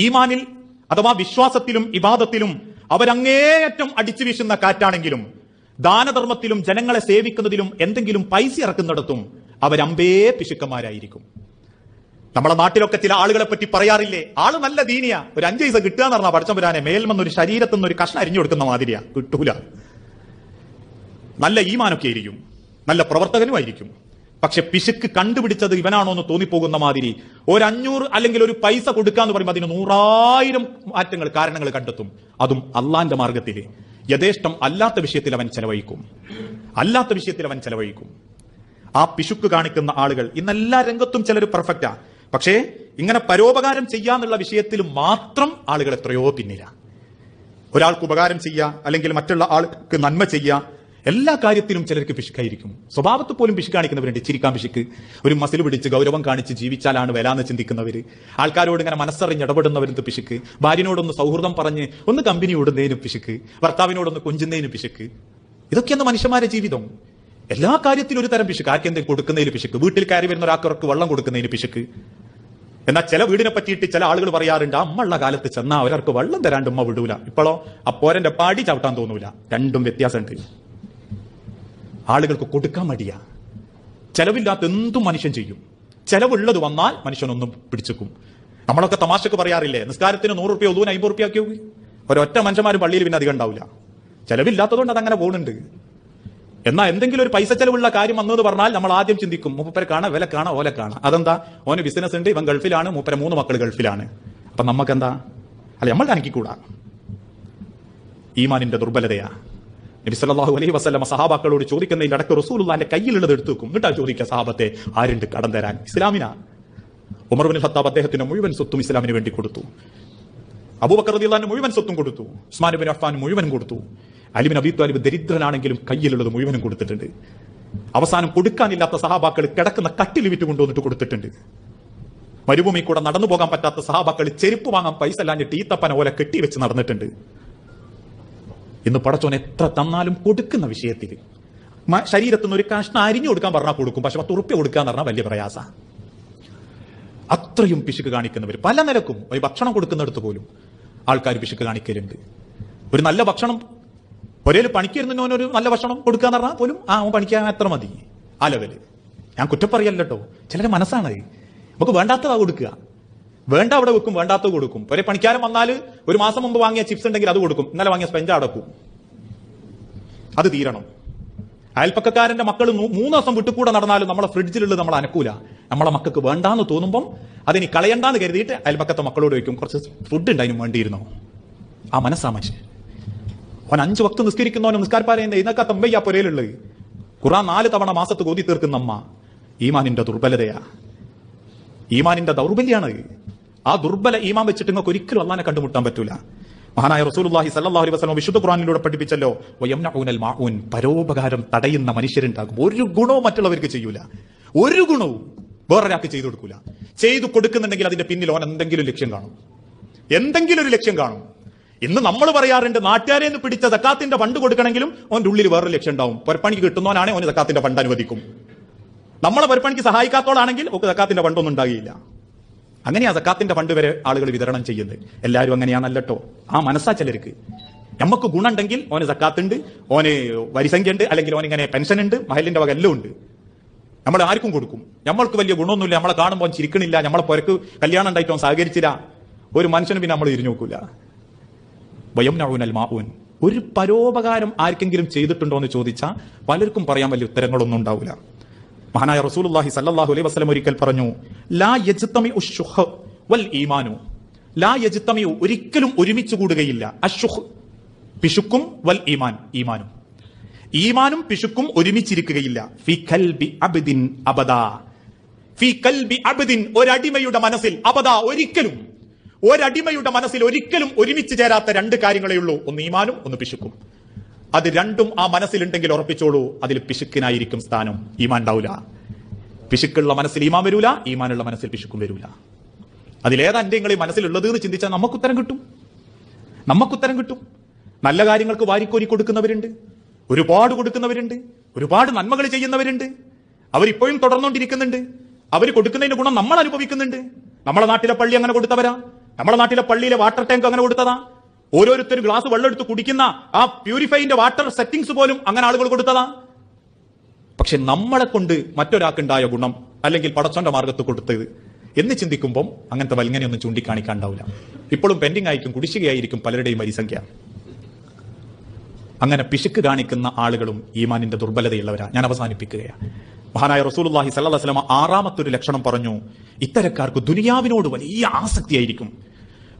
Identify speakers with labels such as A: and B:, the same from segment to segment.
A: ഈമാനിൽ അഥവാ വിശ്വാസത്തിലും ഇബാദത്തിലും അവരങ്ങേയറ്റം അടിച്ചു വീശുന്ന കാറ്റാണെങ്കിലും ദാനധർമ്മത്തിലും ജനങ്ങളെ സേവിക്കുന്നതിലും എന്തെങ്കിലും പൈസ ഇറക്കുന്നിടത്തും അവരമ്പേ പിശുക്കന്മാരായിരിക്കും. നമ്മളെ നാട്ടിലൊക്കെ ചില ആളുകളെ പറ്റി പറയാറില്ലേ, ആള് നല്ല ദീനിയാ, ഒരു 5 പൈസ കിട്ടുക എന്ന് പറഞ്ഞാൽ പടച്ചമ്പുരാനെ മേൽമെന്നൊരു ശരീരത്തിൽ നിന്ന് ഒരു കഷ്ണം അരിഞ്ഞു കൊടുക്കുന്ന മാതിരിയാ, കിട്ടൂല. നല്ല ഈമാനൊക്കെ ആയിരിക്കും, നല്ല പ്രവർത്തകനുമായിരിക്കും. പക്ഷെ പിശുക്ക് കണ്ടുപിടിച്ചത് ഇവനാണോ എന്ന് തോന്നിപ്പോകുന്ന മാതിരി ഒരു 500 അല്ലെങ്കിൽ ഒരു പൈസ കൊടുക്കാന്ന് പറയുമ്പോൾ അതിന് 100,000 മാറ്റങ്ങൾ കാരണങ്ങൾ കണ്ടെത്തും. അതും അള്ളാന്റെ മാർഗത്തിൽ യഥേഷ്ടം അല്ലാത്ത വിഷയത്തിൽ അവൻ ചെലവഴിക്കും. ആ പിശുക്ക് കാണിക്കുന്ന ആളുകൾ ഇന്നെല്ലാ രംഗത്തും ചിലർ പെർഫെക്റ്റാ, പക്ഷേ ഇങ്ങനെ പരോപകാരം ചെയ്യാന്നുള്ള വിഷയത്തിൽ മാത്രം ആളുകൾ എത്രയോ പിന്നില്ല. ഒരാൾക്ക് ഉപകാരം ചെയ്യുക അല്ലെങ്കിൽ മറ്റുള്ള ആൾക്ക് നന്മ ചെയ്യുക, എല്ലാ കാര്യത്തിലും ചിലർക്ക് പിശുക്കായിരിക്കും. സ്വഭാവത്തിൽ പോലും പിശുക്ക് കാണിക്കുന്നവരുണ്ട്. ചിരിക്കാൻ പിശുക്ക്, ഒരു മസിൽ പിടിച്ച് ഗൗരവം കാണിച്ച് ജീവിച്ചാലാണ് വിലാന്ന് ചിന്തിക്കുന്നവര്, ആൾക്കാരോട് ഇങ്ങനെ മനസ്സറിഞ്ഞ് ഇടപെടുന്നവരും പിശുക്ക്, ഭാര്യനോടൊന്ന് സൗഹൃദം പറഞ്ഞ് ഒന്ന് കമ്പനി ഓടുന്നതിനും പിശുക്ക്, ഭർത്താവിനോടൊന്ന് കൊഞ്ചുന്നതിനും പിശുക്ക്. ഇതൊക്കെയാണ് മനുഷ്യന്മാരുടെ ജീവിതം. എല്ലാ കാര്യത്തിലും ഒരു തരം പിശുക്ക്. ആർക്കെന്തെങ്കിലും കൊടുക്കുന്നതിന് പിശുക്ക്, വീട്ടിൽ കയറി വരുന്ന ഒരാൾക്ക് വെള്ളം കൊടുക്കുന്നതിന് പിശുക്ക്. എന്നാൽ ചില വീടിനെ പറ്റിയിട്ട് ചില ആളുകൾ പറയാറുണ്ട്, അമ്മയുള്ള കാലത്ത് ചെന്നാ ഒരാൾക്ക് വെള്ളം തരാണ്ട് ഉമ്മ വിടൂല, ഇപ്പോഴോ അപ്പോരന്റെ പാടി ചവിട്ടാൻ തോന്നൂല. രണ്ടും വ്യത്യാസമുണ്ട്. ആളുകൾക്ക് കൊടുക്കാൻ മടിയാ. ചെലവില്ലാത്ത എന്തും മനുഷ്യൻ ചെയ്യും. ചെലവുള്ളത് വന്നാൽ മനുഷ്യനൊന്നും പിടിച്ചേക്കും. നമ്മളൊക്കെ തമാശക്ക് പറയാറില്ലേ, നിസ്കാരത്തിന് 100 രൂപ ഒതുവിന് 50 രൂപ ആക്കി ഒരൊറ്റ മനുഷ്യന്മാരും പള്ളിയിൽ പിന്നെ അധികം ഉണ്ടാവില്ല. ചെലവില്ലാത്തതുകൊണ്ട് അതങ്ങനെ പോകുന്നുണ്ട്. എന്നാൽ എന്തെങ്കിലും ഒരു പൈസ ചെലവുള്ള കാര്യം വന്നു പറഞ്ഞാൽ നമ്മൾ ആദ്യം ചിന്തിക്കും, മൂപ്പരെ കാണാം, വില കാണാം, ഓല കാണാം. അതെന്താ, ഓന് ബിസിനസ് ഉണ്ട്, ഇവൻ ഗൾഫിലാണ്, മൂപ്പരെ 3 മക്കൾ ഗൾഫിലാണ്. അപ്പൊ നമുക്കെന്താ, അല്ല നമ്മൾ കാണിക്കൂടാ. ഈമാനിന്റെ ദുർബലതയാ. നബി സല്ലല്ലാഹു അലൈഹി വസല്ലം സഹാബാക്കളോട് ചോദിക്കുന്നതിൽ അടക്കം റസൂലുള്ളാഹിന്റെ കയ്യിലുള്ളത് എടുത്തു വെക്കും. എന്നിട്ടാ ചോദിക്കുക, സഹാബത്തെ ആരുണ്ട് കടം തരാൻ? ഇസ്ലാമിനാ. ഉമർ ഇബ്നുൽ ഖത്താബ് അദ്ദേഹത്തിന്റെ മുഴുവൻ സ്വത്തും ഇസ്ലാമിന് വേണ്ടി കൊടുത്തു. അബൂബക്കർ റളിയല്ലാഹു അൻഹു മുഴുവൻ സ്വത്തും കൊടുത്തു. ഉസ്മാൻ ഇബ്നു അഫ്ഫാൻ മുഴുവനും കൊടുത്തു. അലി ഇബ്നു അബീ ത്വാലിബ് ദരിദ്രനാണെങ്കിലും കയ്യിലുള്ളത് മുഴുവനും കൊടുത്തിട്ടുണ്ട്. അവസാനം കൊടുക്കാനില്ലാത്ത സഹാബാക്കൾ കിടക്കുന്ന കട്ടിൽ വിറ്റ് കൊണ്ടുവന്നിട്ട് കൊടുത്തിട്ടുണ്ട്. മരുഭൂമി കൂടെ നടന്നു പോകാൻ പറ്റാത്ത സഹാബാക്കൾ ചെരുപ്പ് വാങ്ങാൻ പൈസ അല്ലാഞ്ഞിട്ട് ഈത്തപ്പന പോലെ കെട്ടിവെച്ച് നടന്നിട്ടുണ്ട്. ഇന്ന് പടച്ചോൻ എത്ര തന്നാലും കൊടുക്കുന്ന വിഷയത്തിൽ ശരീരത്തിൽ നിന്ന് ഒരു കഷ്ണം അരിഞ്ഞു കൊടുക്കാൻ പറഞ്ഞാൽ കൊടുക്കും, പക്ഷെ 10 ഉറുപ്പ്യ കൊടുക്കാന്ന് പറഞ്ഞാൽ വലിയ പ്രയാസ. അത്രയും പിശുക്ക് കാണിക്കുന്നവർ പല നിലക്കും. ഒരു ഭക്ഷണം കൊടുക്കുന്നിടത്ത് പോലും ആൾക്കാർ പിശുക്ക് കാണിക്കലുണ്ട്. ഒരു നല്ല ഭക്ഷണം ഒരേ പണിക്കിരുന്നവനൊരു നല്ല ഭക്ഷണം കൊടുക്കാന്ന് പറഞ്ഞാൽ പോലും അവൻ പണിക്കാൻ എത്ര മതി, ആ ലെവല്. ഞാൻ കുറ്റപ്പറയല്ലോ കേട്ടോ, ചിലരുടെ മനസ്സാണ്. നമുക്ക് വേണ്ടാത്തതാ കൊടുക്കുക, വേണ്ട അവിടെ വെക്കും, വേണ്ടാത്തത് കൊടുക്കും. ഒരേ പണിക്കാരൻ വന്നാൽ ഒരു മാസം മുമ്പ് വാങ്ങിയ ചിപ്സ് ഉണ്ടെങ്കിൽ അത് കൊടുക്കും, ഇന്നലെ വാങ്ങിയ സ്പെഞ്ച് അടക്കും. അത് തീരണം. അയൽപ്പക്കാരന്റെ മക്കൾ 3 ദിവസം വിട്ടുകൂടെ നടന്നാലും നമ്മളെ ഫ്രിഡ്ജിലുള്ളത് നമ്മൾ അനക്കൂല. നമ്മളെ മക്കൾക്ക് വേണ്ടാന്ന് തോന്നുമ്പം അതിനി കളയണ്ടാന്ന് കരുതിയിട്ട് അയൽപ്പക്കത്തെ മക്കളോട് വയ്ക്കും, കുറച്ച് ഫുഡ് ഉണ്ട് അതിനും വേണ്ടിയിരുന്നോ. ആ മനസ്സാ മനുഷ്യൻ. അവൻ 5 വക്ത് നിസ്കരിക്കുന്നവനും നിസ്കാരപ്പാരയുന്ന ഇന്നൊക്കെ തമ്പയ്യാ പൊരയിലുള്ളത്. ഖുർആൻ 4 തവണ മാസത്ത് കോതി തീർക്കുന്ന അമ്മ. ഈമാനിന്റെ ദുർബലതയാ, ഈമാനിന്റെ ദൗർബല്യാണ്. ആ ദുർബല ഈമാൻ വെച്ചിട്ട് നിങ്ങൾക്ക് ഒരിക്കലും അള്ളാനെ കണ്ടുമുട്ടാൻ പറ്റൂല. മഹാനായ റസൂലുള്ളാഹി സ്വല്ലല്ലാഹു അലൈഹി വസല്ലം വിശുദ്ധ ഖുർആനിലൂടെ പഠിപ്പിച്ചല്ലോ, വയംനഊനൽ മാഊൻ, പരോപകാരം തടയുന്ന മനുഷ്യരുണ്ടാകും. ഒരു ഗുണവും മറ്റുള്ളവർക്ക് ചെയ്യൂല, ഒരു ഗുണവും വേറൊരാൾക്ക് ചെയ്തു കൊടുക്കൂല. ചെയ്തു കൊടുക്കുന്നുണ്ടെങ്കിൽ അതിന്റെ പിന്നിൽ ഓൻ എന്തെങ്കിലും ലക്ഷ്യം കാണും, എന്തെങ്കിലും ഒരു ലക്ഷ്യം കാണും. ഇന്ന് നമ്മൾ പറയാറുണ്ട്, നാട്ടുകാരെ നിന്ന് പിടിച്ച സക്കാത്തിന്റെ ഫണ്ട് കൊടുക്കണമെങ്കിലും ഓന്റെ ഉള്ളിൽ വേറൊരു ലക്ഷ്യം ഉണ്ടാവും. പൊരപ്പണിക്ക് കിട്ടുന്നവനാണ് ഓന് സക്കാത്തിന്റെ ഫണ്ട് അനുവദിക്കും. നമ്മളെ പൊരപ്പണിക്ക് സഹായിക്കാത്തോളാണെങ്കിൽ ഒക്കെ സക്കാത്തിന്റെ ഫണ്ടൊന്നും ഉണ്ടാകില്ല. അങ്ങനെയാ സക്കാത്തിന്റെ ഫണ്ട് വരെ ആളുകൾ വിതരണം ചെയ്യുന്നത്. എല്ലാവരും അങ്ങനെയാണല്ലോ. ആ മനസ്സാ ചിലർക്ക്. നമുക്ക് ഗുണമുണ്ടെങ്കിൽ ഓന് സക്കാത്തുണ്ട്, ഓന് വരിസംഖ്യ ഉണ്ട്, അല്ലെങ്കിൽ ഓനിങ്ങനെ പെൻഷൻ ഉണ്ട്, മഹലിന്റെ വക എല്ലാം ഉണ്ട്. നമ്മൾ ആർക്കും കൊടുക്കും. നമ്മൾക്ക് വലിയ ഗുണമൊന്നുമില്ല, നമ്മളെ കാണുമ്പോൾ ചിരിക്കണില്ല, നമ്മളെ പുരക്ക് കല്യാണം ഉണ്ടായിട്ടോ സഹകരിച്ചില്ല, ഒരു മനുഷ്യനും പിന്നെ നമ്മൾ തിരിഞ്ഞു നോക്കൂല. വയംനഊനൽ മാഊൻ, ഒരു പരോപകാരം ആർക്കെങ്കിലും ചെയ്തിട്ടുണ്ടോ എന്ന് ചോദിച്ചാൽ പലർക്കും പറയാൻ വലിയ ഉത്തരങ്ങളൊന്നും ഉണ്ടാവില്ല. മഹാനായ റസൂലുള്ളാഹി സ്വല്ലല്ലാഹു അലൈഹി വസല്ലം ഒരിക്കൽ പറഞ്ഞു, ലാ യജ്തമിഉ അശ്ശുഹ് വൽ ഈമാനു, ലാ യജ്തമിഉ, ഒരിക്കലും ഒരുമിച്ച് കൂടുകയില്ല, അശ്ശുഹ് പിശുക്കും, വൽ ഈമാൻ ഈമാനും, ഈമാനും പിശുക്കും ഒരുമിച്ചിരിക്കുകയില്ല. ഫി ഖൽബി അബ്ദിൻ അബദാ, ഫി ഖൽബി അബ്ദിൻ, ഒരടിമയുടെ മനസ്സിൽ, അബദാ ഒരിക്കലും, ഒരടിമയുടെ മനസ്സിൽ ഒരിക്കലും ഒരുമിച്ച് ചേരാത്ത 2 കാര്യങ്ങളേ ഉള്ളൂ, ഒന്ന് ഈമാനും ഒന്ന് പിശുക്കും. അത് രണ്ടും ആ മനസ്സിലുണ്ടെങ്കിൽ ഉറപ്പിച്ചോളൂ, അതിൽ പിശുക്കിനായിരിക്കും സ്ഥാനം, ഈമാൻ ഉണ്ടാവില്ല. പിശുക്കുള്ള മനസ്സിൽ ഈമാൻ വരൂല, ഈമാനുള്ള മനസ്സിൽ പിശുക്കും വരൂല. അതിലേതാ എന്റെ നിങ്ങൾ ഈ മനസ്സിലുള്ളത് എന്ന് ചിന്തിച്ചാൽ നമുക്കുത്തരം കിട്ടും, നമുക്കുത്തരം കിട്ടും. നല്ല കാര്യങ്ങൾക്ക് വാരിക്കോരി കൊടുക്കുന്നവരുണ്ട്, ഒരുപാട് കൊടുക്കുന്നവരുണ്ട്, ഒരുപാട് നന്മകൾ ചെയ്യുന്നവരുണ്ട്. അവരിപ്പോഴും തുടർന്നുകൊണ്ടിരിക്കുന്നുണ്ട്. അവർ കൊടുക്കുന്നതിന്റെ ഗുണം നമ്മൾ അനുഭവിക്കുന്നുണ്ട്. നമ്മളെ നാട്ടിലെ പള്ളി അങ്ങനെ കൊടുത്തവരാ, നമ്മുടെ നാട്ടിലെ പള്ളിയിലെ വാട്ടർ ടാങ്ക് അങ്ങനെ കൊടുത്തതാ. ഓരോരുത്തരും ഗ്ലാസ് വെള്ളം എടുത്ത് കുടിക്കുന്ന ആ പ്യൂരിഫൈന്റെ വാട്ടർ സെറ്റിംഗ്സ് പോലും അങ്ങനെ ആളുകൾ കൊടുത്തതാ. പക്ഷെ നമ്മളെ കൊണ്ട് മറ്റൊരാൾക്കുണ്ടായ ഗുണം അല്ലെങ്കിൽ പടച്ചോന്റെ മാർഗത്ത് കൊടുത്തത് എന്ന് ചിന്തിക്കുമ്പോൾ അങ്ങനത്തെ വൽങ്ങനെയൊന്നും ചൂണ്ടിക്കാണിക്കാണ്ടാവില്ല. ഇപ്പോഴും പെൻഡിങ് ആയിരിക്കും, കുടിശ്ശികയായിരിക്കും പലരുടെയും വരിസംഖ്യ. അങ്ങനെ പിശുക്ക് കാണിക്കുന്ന ആളുകളും ഈമാനിന്റെ ദുർബലതയുള്ളവരാ. ഞാൻ അവസാനിപ്പിക്കുകയാണ്. മഹാനായ റസൂലുള്ളാഹി സ്വല്ലല്ലാഹു അലൈഹി വസല്ലം ആറാമത്തെ ലക്ഷണം പറഞ്ഞു, ഇത്തരക്കാർക്ക് ദുനിയാവിനോട് വലിയ ആസക്തിയായിരിക്കും.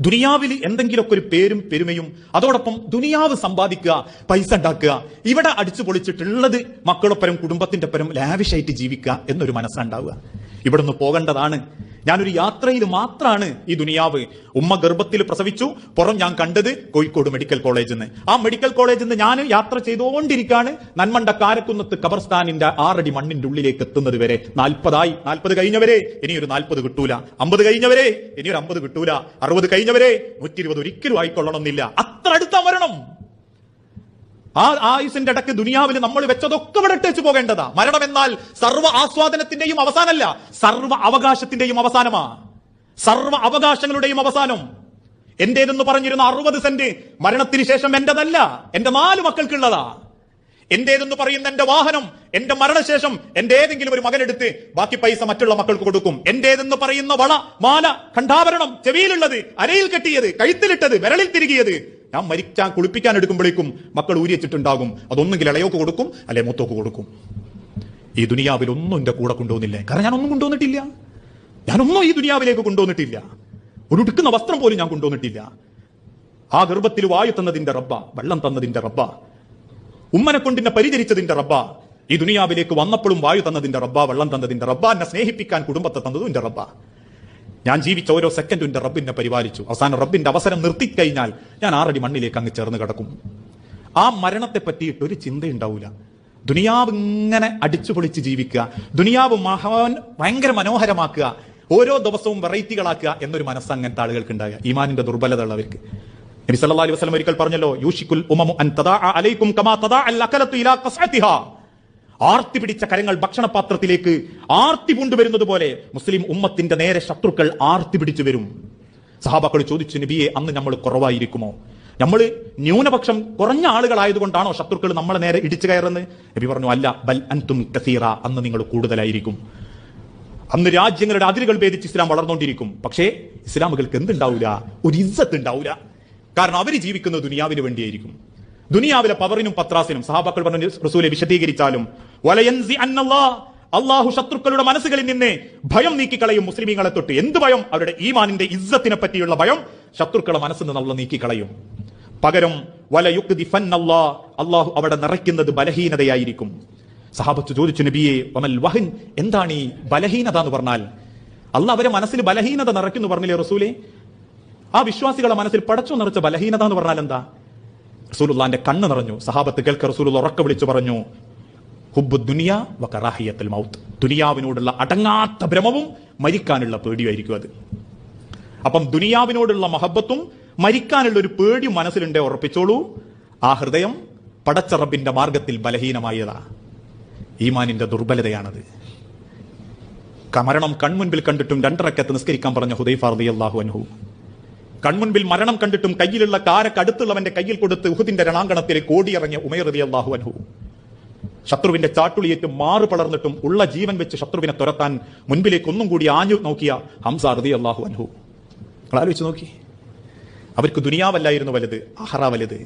A: ദുനിയാവിൽ എന്തെങ്കിലുമൊക്കെ ഒരു പേരും പെരുമയും, അതോടൊപ്പം ദുനിയാവ് സമ്പാദിക്കുക, പൈസ ഉണ്ടാക്കുക, ഇവിടെ അടിച്ചു പൊളിച്ചിട്ടുള്ളത് മക്കളൊപ്പരം കുടുംബത്തിന്റെ പരം ലാവിഷായിട്ട് ജീവിക്കുക എന്നൊരു മനസ്സുണ്ടാവുക. ഇവിടുന്ന് പോകേണ്ടതാണ്. ഞാനൊരു യാത്രയിൽ മാത്രമാണ് ഈ ദുനിയാവ്. ഉമ്മ ഗർഭത്തിൽ പ്രസവിച്ചു. പുറം ഞാൻ കണ്ടത് കോഴിക്കോട് മെഡിക്കൽ കോളേജിൽ നിന്ന്. ആ മെഡിക്കൽ കോളേജിൽ നിന്ന് ഞാൻ യാത്ര ചെയ്തുകൊണ്ടിരിക്കുകയാണ് നന്മണ്ട കാരക്കുന്നത്ത് ഖബർസ്ഥാനിന്റെ 6 അടി മണ്ണിന്റെ ഉള്ളിലേക്ക് എത്തുന്നത് വരെ 40 40 കഴിഞ്ഞവരെ ഇനിയൊരു 40 കിട്ടൂല, 50 കഴിഞ്ഞവരെ ഇനിയൊരു 50 കിട്ടൂല, 60 കഴിഞ്ഞവരെ 120 ഒരിക്കലും ആയിക്കൊള്ളണമെന്നില്ല. അത്ര അടുത്ത മരണം. ആ ആയുസിന്റെ ഇടയ്ക്ക് ദുനിയാവിൽ നമ്മൾ വെച്ചതൊക്കെ ഇവിടെ ഇട്ടേച്ചു പോകേണ്ടതാ. മരണം എന്നാൽ സർവ്വ ആസ്വാദനത്തിന്റെയും അവസാനമല്ല, സർവ്വ അവകാശത്തിന്റെയും അവസാനമാ. സർവ്വ അവകാശങ്ങളുടെയും അവസാനം. എന്റേതെന്ന് പറഞ്ഞിരുന്ന 60 സെന്റ് മരണത്തിന് ശേഷം എന്റേതല്ല, എന്റെ 4 മക്കൾക്കുള്ളതാ. എന്റേതെന്ന് പറയുന്ന എന്റെ വാഹനം എന്റെ മരണശേഷം എന്റെ ഏതെങ്കിലും ഒരു മകനെടുത്ത് ബാക്കി പൈസ മറ്റുള്ള മക്കൾക്ക് കൊടുക്കും. എന്റേതെന്ന് പറയുന്ന വള, മാല, കണ്ഠാഭരണം, ചെവിയിലുള്ളത്, അരയിൽ കെട്ടിയത്, കഴുത്തിലിട്ടത്, വിരളിൽ തിരികിയത് ഞാൻ മരിക്കാൻ കുളിപ്പിക്കാൻ എടുക്കുമ്പോഴേക്കും മക്കൾ ഊരിച്ചിട്ടുണ്ടാകും. അതൊന്നെങ്കിൽ ഇളയോക്ക് കൊടുക്കും, അല്ലെ മൂത്തോക്ക് കൊടുക്കും. ഈ ദുനിയാവിൽ ഒന്നും എന്റെ കൂടെ കൊണ്ടുവന്നില്ലേ? കാരണം ഞാനൊന്നും കൊണ്ടുവന്നിട്ടില്ല. ഞാനൊന്നും ഈ ദുനിയാവിലേക്ക് കൊണ്ടുവന്നിട്ടില്ല. ഒരു ഉടുക്കുന്ന വസ്ത്രം പോലും ഞാൻ കൊണ്ടുവന്നിട്ടില്ല. ആ ഗർഭത്തിൽ വായു തന്നതിന്റെ റബ്ബ, വെള്ളം തന്നതിന്റെ റബ്ബ, ഉമ്മനെ കൊണ്ടിന്നെ പരിചരിച്ചതിന്റെ റബ്ബ, ഈ ദുനിയാവിലേക്ക് വന്നപ്പോഴും വായു തന്നതിന്റെ റബ്ബ, വെള്ളം തന്നതിന്റെ റബ്ബ, എന്നെ സ്നേഹിപ്പിക്കാൻ കുടുംബത്തെ തന്നതും എന്റെ റബ്ബ. ഞാൻ ജീവിച്ച ഓരോ സെക്കൻഡും എന്റെ റബ്ബിനെ പരിപാലിച്ചു. അവസാനം റബ്ബിന്റെ അവസരം നിർത്തിക്കഴിഞ്ഞാൽ ഞാൻ 6 അടി മണ്ണിലേക്ക് അങ്ങ് ചേർന്ന് കിടക്കും. ആ മരണത്തെ പറ്റിയിട്ട് ഒരു ചിന്തയുണ്ടാവില്ല. ദുനിയാവ് ഇങ്ങനെ അടിച്ചു പൊളിച്ച് ജീവിക്കുക, ദുനിയാവ് ഭയങ്കര മനോഹരമാക്കുക, ഓരോ ദിവസവും വെറൈറ്റികളാക്കുക എന്നൊരു മനസ്സ് അങ്ങനത്തെ ആളുകൾക്ക് ഉണ്ടാകുക. ഈമാനിന്റെ ദുർബലത ഉള്ളവർക്ക്. നബി സല്ലല്ലാഹു അലൈഹി വസല്ലം ഒരിക്കൽ പറഞ്ഞല്ലോ, യൂഷിക്കുൽ ഉമമു അൻ തദാഅ അലൈക്കും കമാ തദാഅൽ അകലതു ഇലാ ഖസ്അതിഹാ. ആർത്തി പിടിച്ച കരങ്ങൾ ഭക്ഷണപാത്രത്തിലേക്ക് ആർത്തി കൊണ്ടുവരുന്നത് പോലെ മുസ്ലിം ഉമ്മത്തിന്റെ നേരെ ശത്രുക്കൾ ആർത്തി പിടിച്ചു വരും. സഹാബാക്കൾ ചോദിച്ചു, നബിയെ അന്ന് നമ്മൾ കുറവായിരിക്കുമോ? നമ്മൾ ന്യൂനപക്ഷം കുറഞ്ഞ ആളുകളായതുകൊണ്ടാണോ ശത്രുക്കൾ നമ്മളെ നേരെ ഇടിച്ചു കയറുന്നത്? നബി പറഞ്ഞു, അല്ല, ബൽ അൻതും കസീറ, അന്ന് നിങ്ങൾ കൂടുതലായിരിക്കും. അന്ന് രാജ്യങ്ങളുടെ അതിരുകൾ ഭേദിച്ച് ഇസ്ലാം വളർന്നുകൊണ്ടിരിക്കും. പക്ഷേ ഇസ്ലാമുകൾക്ക് എന്തുണ്ടാവില്ല? ഒരു ഇസ്സത്ത് ഉണ്ടാവില്ല. കാരണം അവർ ജീവിക്കുന്നത് ദുനിയാവിന് വേണ്ടിയായിരിക്കും. ദുനിയാവിലെ പവറിനും പത്രാസിനും. സഹാബാക്കൾ പറഞ്ഞു, റസൂലെ വിശദീകരിച്ചാലും, അള്ളാഹു ശത്രുക്കളുടെ മനസ്സുകളിൽ നിന്ന് ഭയം നീക്കിക്കളയും മുസ്ലിമീങ്ങളെ തൊട്ട്. എന്ത് ഭയം? അവരുടെ ഈമാനിന്റെ ഇസ്സത്തിനെ പറ്റിയുള്ള ഭയം ശത്രുക്കളുടെ മനസ്സിൽ നിന്ന് അള്ളാഹു നീക്കിക്കളയും. പകരം അള്ളാഹു അവിടെ നിറയ്ക്കുന്നത് ബലഹീനതയായിരിക്കും. സഹാബത്ത് ചോദിച്ചു, നബിയെ വമൽ വഹൻ, എന്താണ് ഈ ബലഹീനത എന്ന് പറഞ്ഞാൽ? അള്ളാഹ് അവരെ മനസ്സിൽ ബലഹീനത നിറയ്ക്കുന്നു പറഞ്ഞില്ലേ റസൂലെ? ആ വിശ്വാസികളുടെ മനസ്സിൽ പടച്ചു നിറച്ച ബലഹീനത എന്ന് പറഞ്ഞാൽ എന്താ? റസൂലുള്ളാഹിന്റെ കണ്ണ് നിറഞ്ഞു. സഹാബത്ത് കേൾക്ക റസൂലുള്ള ഉറക്കെ വിളിച്ചു പറഞ്ഞു, ഹുബ്ബു ദുനിയ വ കറാഹിയത്തുൽ മൗത്ത്. ദുനിയാവിനോടുള്ള അടങ്ങാത്ത ഭ്രമവും മരിക്കാനുള്ള പേടിയായിരിക്കും അത്. അപ്പം ദുനിയാവിനോടുള്ള മഹബത്തും മരിക്കാനുള്ള ഒരു പേടിയും മനസ്സിലുണ്ടേ ഉറപ്പിച്ചോളൂ, ആ ഹൃദയം പടച്ച റബ്ബിന്റെ മാർഗത്തിൽ ബലഹീനമായതാ. ഈമാനിന്റെ ദുർബലതയാണത്. മരണം കൺമുൻപിൽ കണ്ടിട്ടും 2 റക്അത്ത് നിസ്കരിക്കാൻ പറഞ്ഞ ഹുദൈഫ റളിയല്ലാഹു അൻഹു, കൺമുൻപിൽ മരണം കണ്ടിട്ടും കയ്യിലുള്ള കാരക്ക് അടുത്തുള്ളവന്റെ കയ്യിൽ കൊടുത്ത് ഉഹുദിന്റെ രണാങ്കണത്തിലേക്ക് ഓടിയിറങ്ങിയ ഉമൈർ റളിയല്ലാഹു അൻഹു, ശത്രുവിന്റെ ചാട്ടുളിയേറ്റ് മാറു പളർന്നിട്ടും ഉള്ള ജീവൻ വെച്ച് ശത്രുവിനെ തുരത്താൻ മുൻപിലേക്ക് ഒന്നും കൂടി ആഞ്ഞു നോക്കിയ ഹംസ റളിയല്ലാഹു അൻഹു. നിങ്ങൾ ആലോചിച്ച് നോക്കി, അവർക്ക് ദുനിയാവല്ലായിരുന്നു വലുത്, ആഖിറ വലുത്.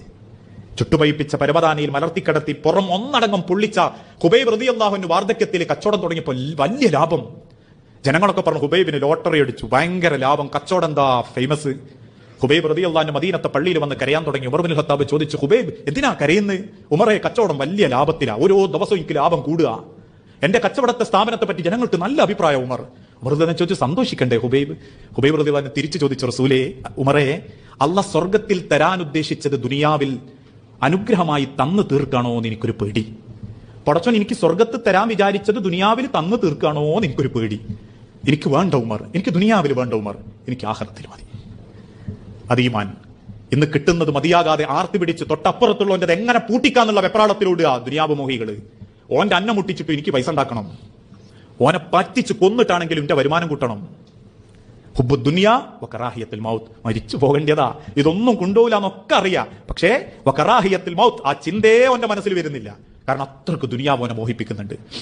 A: ചുട്ടുപയിപ്പിച്ച പരവതാനിയിൽ മലർത്തിക്കടത്തി പുറം ഒന്നടങ്കം പൊള്ളിച്ച ഹുബൈബ് റളിയല്ലാഹു അൻഹു വാർദ്ധക്യത്തിൽ കച്ചവടം തുടങ്ങിയപ്പോൾ വലിയ ലാഭം. ജനങ്ങളൊക്കെ പറഞ്ഞു, ഹുബൈബിന് ലോട്ടറി അടിച്ചു, ഭയങ്കര ലാഭം, കച്ചവടം എന്താ ഫേമസ്. ഹുബൈബ് റളിയല്ലാഹു അൻഹു മദീനത്തെ പള്ളിയിൽ വന്ന് കരയാൻ തുടങ്ങി. ഉമർ ഇബ്നുൽ ഖത്താബ് ചോദിച്ചു, ഹുബൈബ് എന്തിനാ കരയുന്നത്? ഉമറെ, കച്ചവടം വലിയ ലാഭത്തിലാ, ഓരോ ദിവസവും എനിക്ക് ലാഭം കൂടുക, എന്റെ കച്ചവടത്തെ സ്ഥാപനത്തെ പറ്റി ജനങ്ങൾക്ക് നല്ല അഭിപ്രായം. ഉമർ തന്നെ ചോദിച്ചു, സന്തോഷിക്കണ്ടേ ഹുബൈബ്? ഹുബൈബ് റളിയല്ലാഹു അൻഹു തിരിച്ചു ചോദിച്ചു, റസൂലേ, ഉമറെ, അള്ളാഹ് സ്വർഗത്തിൽ തരാൻ ഉദ്ദേശിച്ചത് ദുനിയാവിൽ അനുഗ്രഹമായി തന്നു തീർക്കാണോ എന്ന് എനിക്കൊരു പേടി. പടച്ചോൻ എനിക്ക് സ്വർഗത്ത് തരാൻ വിചാരിച്ചത് ദുനിയാവിൽ തന്നു തീർക്കാണോ എന്ന് എനിക്കൊരു പേടി. എനിക്ക് വേണ്ട ഉമർ, എനിക്ക് ദുനിയാവിൽ വേണ്ട ഉമർ, എനിക്ക് ആഖിറത്തിൽ മതി. അത് ഈമാൻ. ഇന്ന് കിട്ടുന്നത് മതിയാകാതെ ആർത്തി പിടിച്ച് തൊട്ടപ്പുറത്തുള്ളവന്റെ എങ്ങനെ പൂട്ടിക്കാന്നുള്ള വെപ്രാളത്തിലൂടെ ദുനിയാവ് മോഹികള്. ഓന്റെ അന്നം മുട്ടിച്ചിട്ട് എനിക്ക് പൈസ ഉണ്ടാക്കണം, ഓനെ പറ്റിച്ച് കൊന്നിട്ടാണെങ്കിലും എന്റെ വരുമാനം കൂട്ടണം. ഹുബ്ബു ദുനിയാ വകറാഹിയത്തുൽ മൗത്ത്, മരിച്ചു പോകേണ്ടതാ, ഇതൊന്നും കൊണ്ടുപോകില്ല എന്നൊക്കെ അറിയാം. പക്ഷേ വകറാഹിയത്തുൽ മൗത്ത്, ആ ചിന്തയെ അവന്റെ മനസ്സിൽ വരുന്നില്ല. കാരണം അത്രക്ക് ദുനിയാവ് അവനെ മോഹിപ്പിക്കുന്നുണ്ട്.